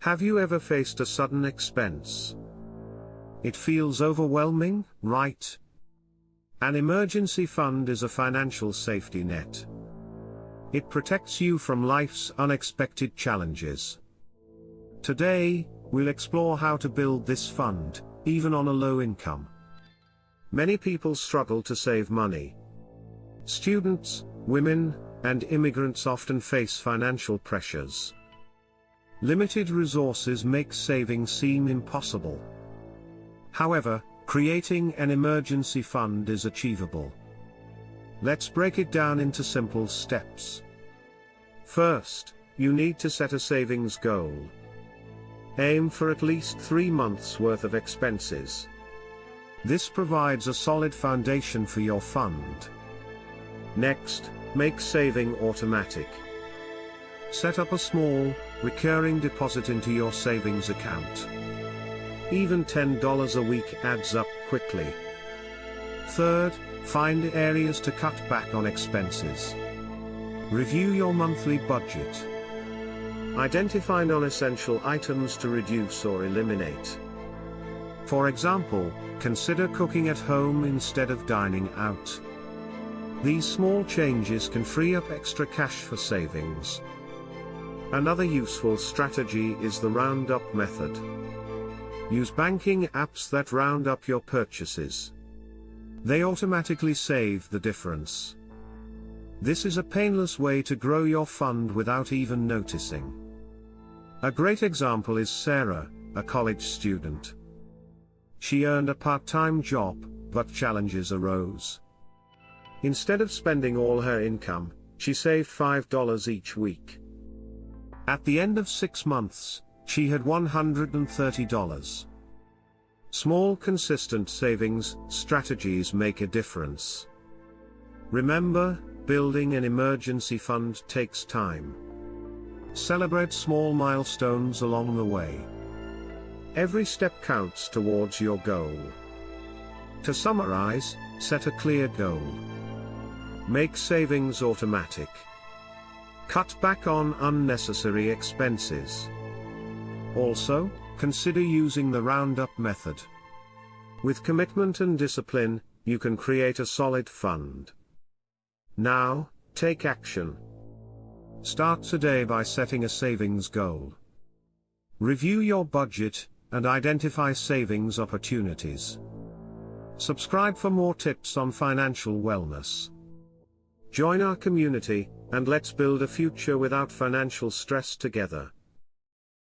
Have you ever faced a sudden expense? It feels overwhelming, right? An emergency fund is a financial safety net. It protects you from life's unexpected challenges. Today, we'll explore how to build this fund, even on a low income. Many people struggle to save money. Students, women, and immigrants often face financial pressures. Limited resources make saving seem impossible. However, creating an emergency fund is achievable. Let's break it down into simple steps. First, you need to set a savings goal. Aim for at least 3 months' worth of expenses. This provides a solid foundation for your fund. Next, make saving automatic. Set up a small, recurring deposit into your savings account. Even $10 a week adds up quickly. Third, find areas to cut back on expenses. Review your monthly budget. Identify non-essential items to reduce or eliminate. For example, consider cooking at home instead of dining out. These small changes can free up extra cash for savings. Another useful strategy is the round-up method. Use banking apps that round up your purchases. They automatically save the difference. This is a painless way to grow your fund without even noticing. A great example is Sarah, a college student. She earned a part-time job, but challenges arose. Instead of spending all her income, she saved $5 each week. At the end of 6 months, she had $130. Small consistent savings strategies make a difference. Remember, building an emergency fund takes time. Celebrate small milestones along the way. Every step counts towards your goal. To summarize, set a clear goal. Make savings automatic. Cut back on unnecessary expenses. Also, consider using the roundup method. With commitment and discipline, you can create a solid fund. Now, take action. Start today by setting a savings goal. Review your budget, and identify savings opportunities. Subscribe for more tips on financial wellness. Join our community, and let's build a future without financial stress together.